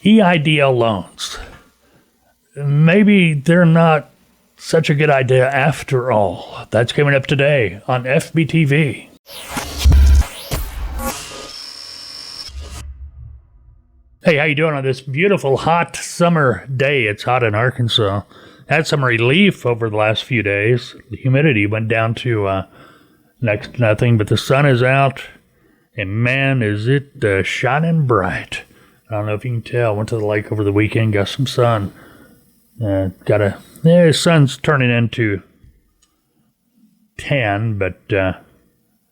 EIDL loans. Maybe they're not such a good idea after all. That's coming up today on FBTV. Hey, how you doing on this beautiful hot summer day? It's hot in Arkansas. Had some relief over the last few days. The humidity went down to next to nothing, but the sun is out, and man, is it shining bright. I don't know if you can tell. Went to the lake over the weekend, got some sun. The sun's turning into tan, but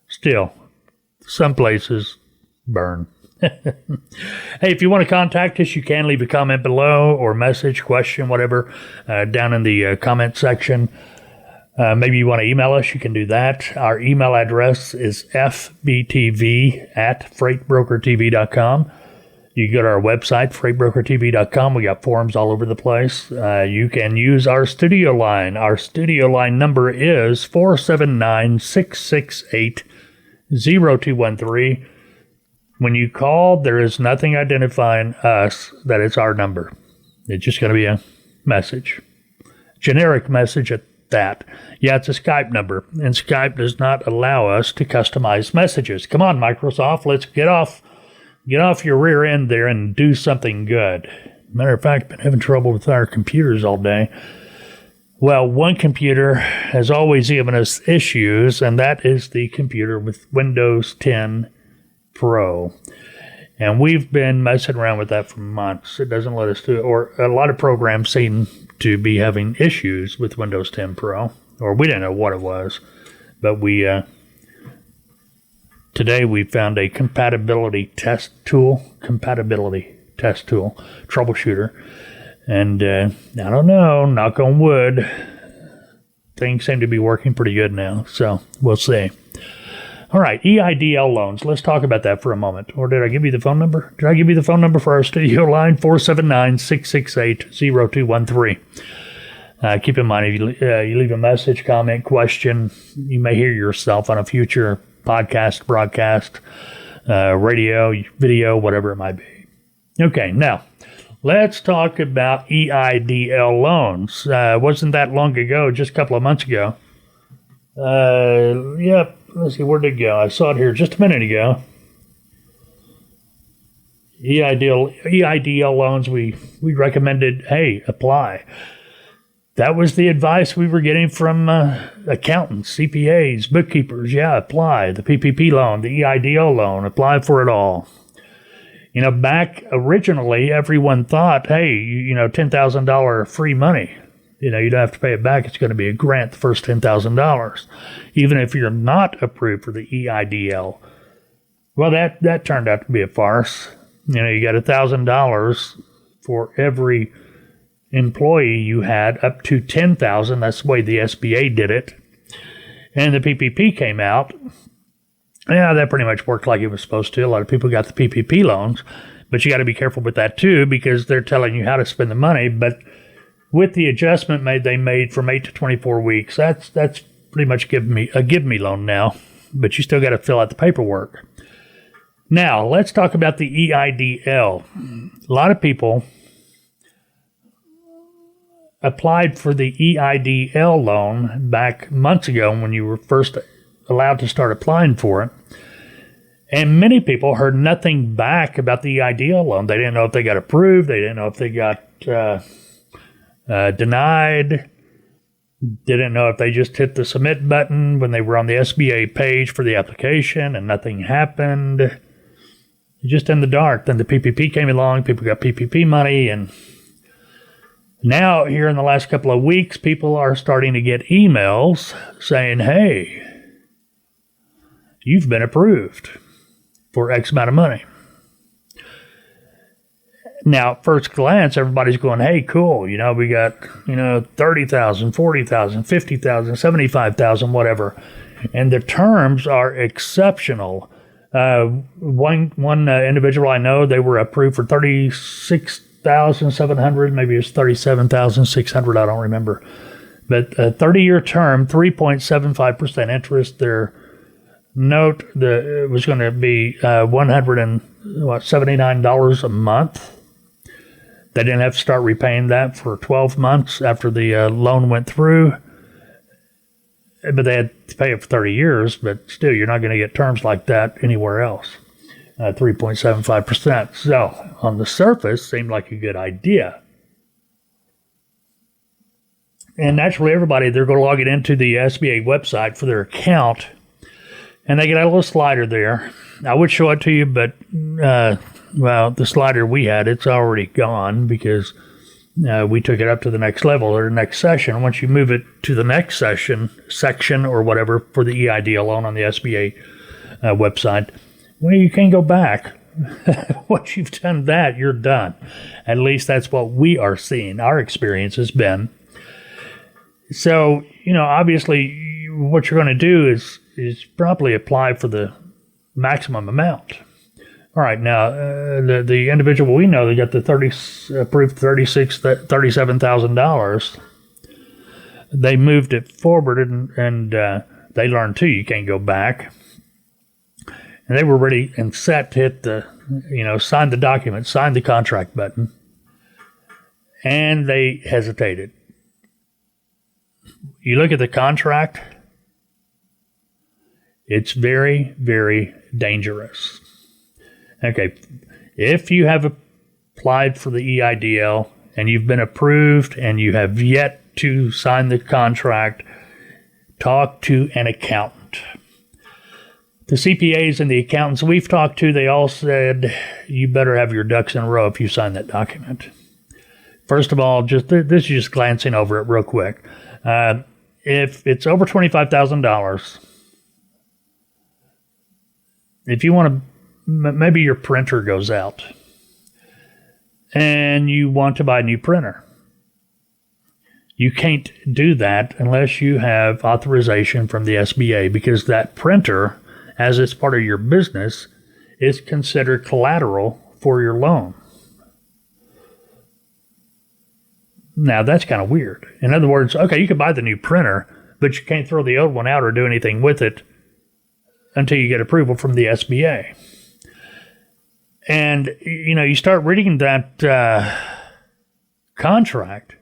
still, some places burn. Hey, if you want to contact us, you can leave a comment below or message, question, whatever, down in the comment section. Maybe you want to email us, you can do that. Our email address is fbtv@freightbrokertv.com. You can go to our website, freightbrokertv.com. We got forums all over the place. You can use our studio line. Our studio line number is 479-668-0213. When you call, there is nothing identifying us that it's our number. It's just going to be a message. Generic message at that. Yeah, it's a Skype number, and Skype does not allow us to customize messages. Come on, Microsoft, let's get off your rear end there and do something good. Matter of fact, been having trouble with our computers all day. Well, one computer has always given us issues, and that is the computer with Windows 10 Pro. And we've been messing around with that for months. It doesn't let us do it. Or a lot of programs seem to be having issues with Windows 10 Pro. Or we didn't know what it was. But today we found a compatibility test tool, troubleshooter. And I don't know, knock on wood, things seem to be working pretty good now. So we'll see. All right, EIDL loans. Let's talk about that for a moment. Or did I give you the phone number? Did I give you the phone number for our studio line? 479-668-0213. Keep in mind, if you leave a message, comment, question, you may hear yourself on a future podcast, broadcast, radio, video, whatever it might be. Okay, now, let's talk about EIDL loans. Wasn't that long ago, just a couple of months ago. Yep. Let's see, where'd it go? I saw it here just a minute ago. EIDL loans, we recommended, hey, apply. That was the advice we were getting from accountants, CPAs, bookkeepers. Yeah, apply. The PPP loan, the EIDL loan, apply for it all. You know, back originally, everyone thought, hey, $10,000 free money. You don't have to pay it back. It's going to be a grant, the first $10,000, even if you're not approved for the EIDL. Well, that turned out to be a farce. You got $1,000 for every employee you had, up to $10,000. That's the way the SBA did it. And the PPP came out. Yeah, that pretty much worked like it was supposed to. A lot of people got the PPP loans, but you got to be careful with that too, because they're telling you how to spend the money, but with the adjustment they made from 8 to 24 weeks, that's pretty much give me loan now, but you still got to fill out the paperwork. Now, let's talk about the EIDL. A lot of people applied for the EIDL loan back months ago when you were first allowed to start applying for it. And many people heard nothing back about the EIDL loan. They didn't know if they got approved. They didn't know if they got denied. Didn't know if they just hit the submit button when they were on the SBA page for the application and nothing happened. Just in the dark. Then the PPP came along, people got PPP money, and now here in the last couple of weeks, people are starting to get emails saying, hey, you've been approved for X amount of money. Now, at first glance, everybody's going, hey, cool. We got, 30,000, 40,000, 50,000, 75,000, whatever. And the terms are exceptional. One individual I know, they were approved for 36,700, maybe it was 37,600, I don't remember. But a 30-year term, 3.75% interest. Their note was going to be $179 a month. They didn't have to start repaying that for 12 months after the loan went through. But they had to pay it for 30 years, but still, you're not going to get terms like that anywhere else. 3.75%. So, on the surface, seemed like a good idea. And naturally, everybody, they're going to log it into the SBA website for their account, and they get a little slider there. I would show it to you, but, well, the slider we had, it's already gone because we took it up to the next level or the next session. Once you move it to the next section or whatever for the EIDL loan on the SBA website, well, you can't go back. Once you've done that, you're done. At least that's what we are seeing. Our experience has been. So, obviously, what you're going to do is probably apply for the maximum amount. All right, now, the individual we know, they got the approved $37,000. They moved it forward, and they learned, too, you can't go back. And they were ready and set to hit the, sign the document, sign the contract button. And they hesitated. You look at the contract, it's very, very dangerous. Okay, if you have applied for the EIDL and you've been approved and you have yet to sign the contract, talk to an accountant. The CPAs and the accountants we've talked to, they all said you better have your ducks in a row if you sign that document. First of all, this is just glancing over it real quick. If it's over $25,000, if you want to, maybe your printer goes out and you want to buy a new printer. You can't do that unless you have authorization from the SBA, because that printer, as it's part of your business, is considered collateral for your loan. Now, that's kind of weird. In other words, okay, you can buy the new printer, but you can't throw the old one out or do anything with it until you get approval from the SBA. And, you start reading that contract.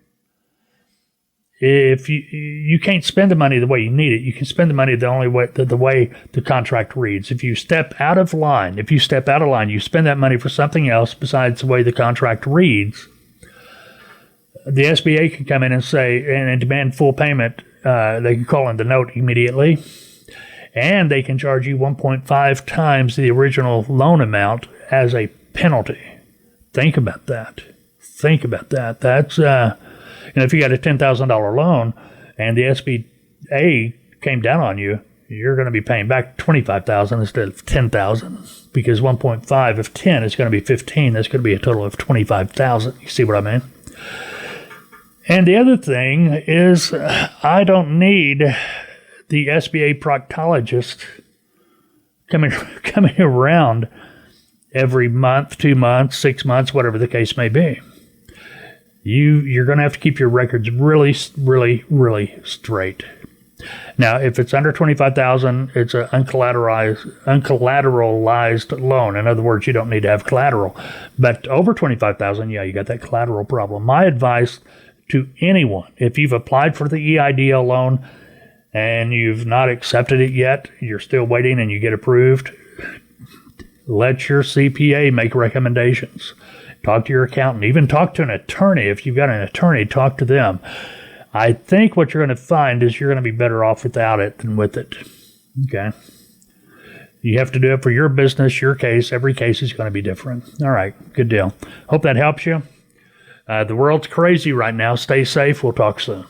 If you can't spend the money the way you need it, you can spend the money the only way, the way the contract reads. If you step out of line, you spend that money for something else besides the way the contract reads, the SBA can come in and say, and demand full payment. They can call in the note immediately, and they can charge you 1.5 times the original loan amount as a penalty. Think about that. That's, if you got a $10,000 loan and the SBA came down on you, you're going to be paying back $25,000 instead of $10,000, because 1.5 of 10 is going to be 15. That's going to be a total of $25,000. You see what I mean? And the other thing is, I don't need the SBA proctologist coming around every month, 2 months, 6 months, whatever the case may be. You're going to have to keep your records really, really, really straight. Now, if it's under $25,000, it's an uncollateralized loan. In other words, you don't need to have collateral. But over $25,000, yeah, you got that collateral problem. My advice to anyone, if you've applied for the EIDL loan and you've not accepted it yet, you're still waiting and you get approved, let your CPA make recommendations. Talk to your accountant. Even talk to an attorney. If you've got an attorney, talk to them. I think what you're going to find is you're going to be better off without it than with it. Okay? You have to do it for your business, your case. Every case is going to be different. All right. Good deal. Hope that helps you. The world's crazy right now. Stay safe. We'll talk soon.